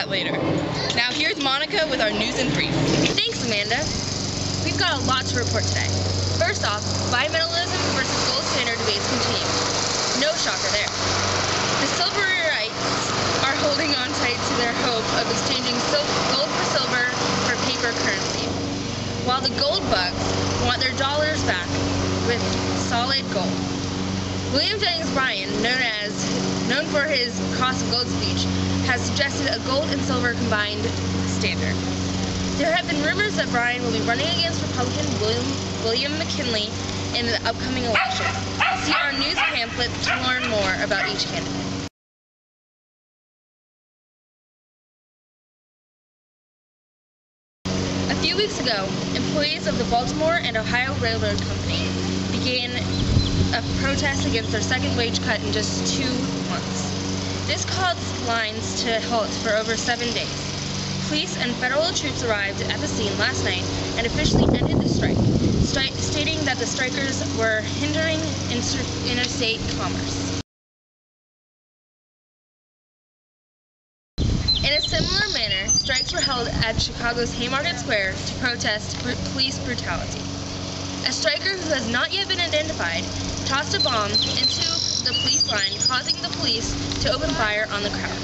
that later. Now here's Monica with our news in brief. Thanks, Amanda. We've got a lot to report today. First off, bimetallism versus gold standard debates continue. No shocker there. The silverites are holding on tight to their hope of exchanging gold for silver for paper currency, while the gold bugs want their dollars back with solid gold. William Jennings Bryan, known for his cost of gold speech, has suggested a gold and silver combined standard. There have been rumors that Bryan will be running against Republican William McKinley in the upcoming election. See our news pamphlet to learn more about each candidate. A few weeks ago, employees of the Baltimore and Ohio Railroad Company began a protest against their second wage cut in just 2 months. This caused lines to halt for over 7 days. Police and federal troops arrived at the scene last night and officially ended the strike, stating that the strikers were hindering interstate commerce. In a similar manner, strikes were held at Chicago's Haymarket Square to protest police brutality. A striker who has not yet been identified tossed a bomb into the police line, causing the police to open fire on the crowd.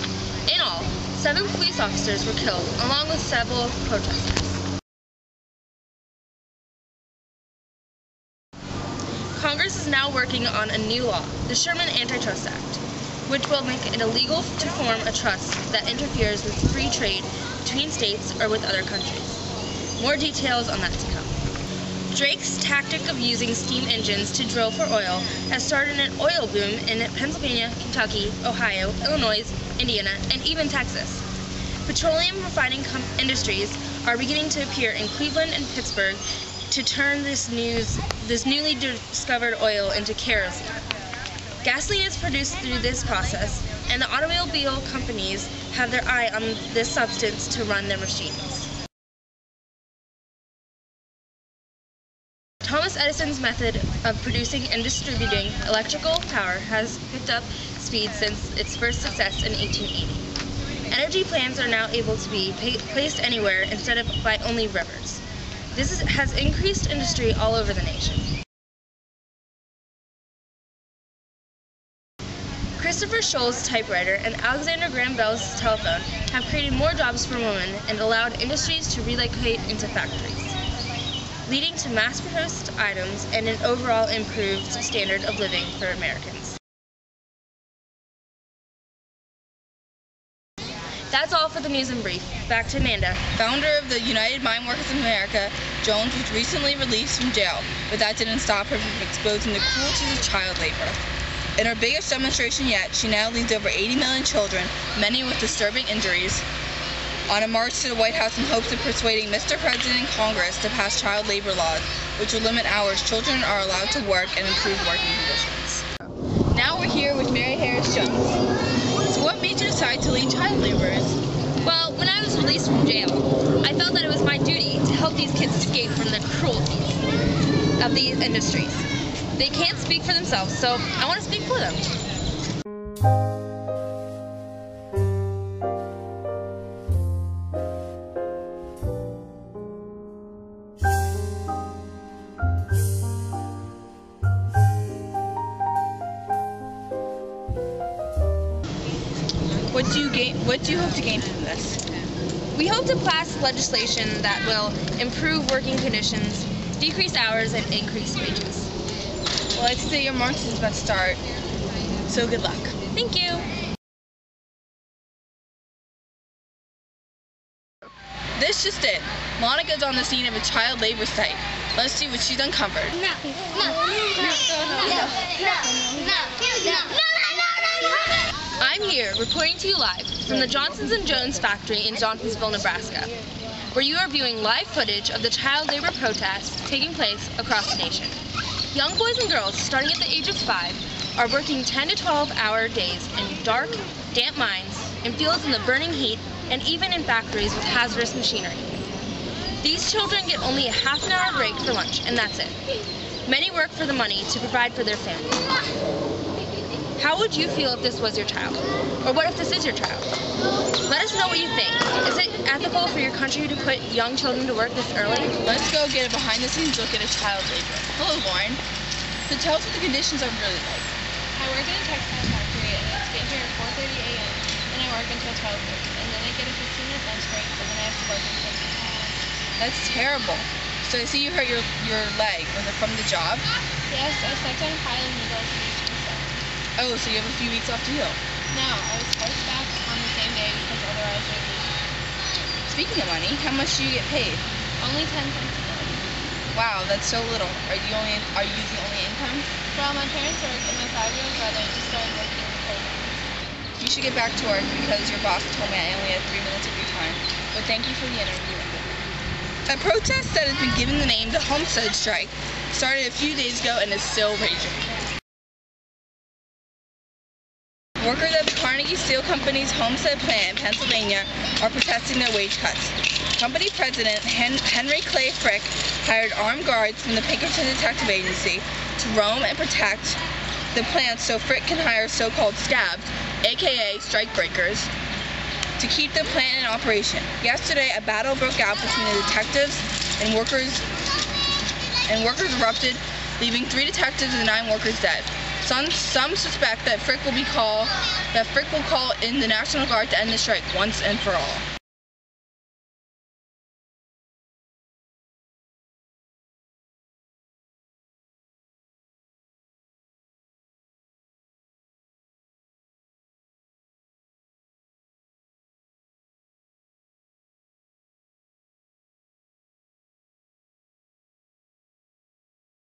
In all, 7 police officers were killed, along with several protesters. Congress is now working on a new law, the Sherman Antitrust Act, which will make it illegal to form a trust that interferes with free trade between states or with other countries. More details on that to come. Drake's tactic of using steam engines to drill for oil has started an oil boom in Pennsylvania, Kentucky, Ohio, Illinois, Indiana, and even Texas. Petroleum refining industries are beginning to appear in Cleveland and Pittsburgh to turn this newly discovered oil into kerosene. Gasoline is produced through this process, and the automobile companies have their eye on this substance to run their machines. Thomas Edison's method of producing and distributing electrical power has picked up speed since its first success in 1880. Energy plants are now able to be placed anywhere instead of by only rivers. This has increased industry all over the nation. Christopher Scholl's typewriter and Alexander Graham Bell's telephone have created more jobs for women and allowed industries to relocate into factories, leading to mass-produced items and an overall improved standard of living for Americans. That's all for the news in brief. Back to Amanda. Founder of the United Mine Workers of America, Jones was recently released from jail, but that didn't stop her from exposing the cruelties of child labor. In her biggest demonstration yet, she now leads over 80 million children, many with disturbing injuries, on a march to the White House in hopes of persuading Mr. President and Congress to pass child labor laws, which will limit hours children are allowed to work and improve working conditions. Now we're here with Mary Harris Jones. So what made you decide to lead child laborers? Well, when I was released from jail, I felt that it was my duty to help these kids escape from the cruelties of these industries. They can't speak for themselves, so I want to speak for them. What do you hope to gain from this? We hope to pass legislation that will improve working conditions, decrease hours, and increase wages. Well, I'd say your march is the best start, so good luck. Thank you. This just it. Monica's on the scene of a child labor site. Let's see what she's uncovered. I'm here reporting to you live from the Johnsons & Jones factory in Johnsonsville, Nebraska, where you are viewing live footage of the child labor protests taking place across the nation. Young boys and girls, starting at the age of 5, are working 10 to 12-hour days in dark, damp mines, in fields in the burning heat, and even in factories with hazardous machinery. These children get only a half-an-hour break for lunch, and that's it. Many work for the money to provide for their families. How would you feel if this was your child? Or what if this is your child? Let us know what you think. Is it ethical for your country to put young children to work this early? Let's go get a behind-the-scenes look at a child labor. Hello, Lauren. So tell us what the conditions are really like. I work in a textile factory, and I get here at 4:30 a.m. and I work until 12:30, and then I get a 15-minute lunch break, and then I have to work until 6. That's terrible. So I see you hurt your leg. Was it from the job? Yes, I stepped on a pile of needles and used to myself. Oh, so you have a few weeks left to heal. No, I was forced back on the same day because otherwise I would lose. Speaking of money, how much do you get paid? Only 10 cents a day. Wow, that's so little. Are you using only income? Well, my parents work, and my 5-year-old brother just started working in the playground. You should get back to work because your boss told me I only had 3 minutes of your time. But thank you for the interview. A protest that has been given the name the Homestead Strike started a few days ago and is still raging. Workers at the Carnegie Steel Company's Homestead plant in Pennsylvania are protesting their wage cuts. Company president Henry Clay Frick hired armed guards from the Pinkard Detective Agency to roam and protect the plant so Frick can hire so-called scabs, aka strikebreakers, to keep the plant in operation. Yesterday, a battle broke out between the detectives and workers erupted, leaving 3 detectives and 9 workers dead. Some suspect that Frick will call in the National Guard to end the strike once and for all.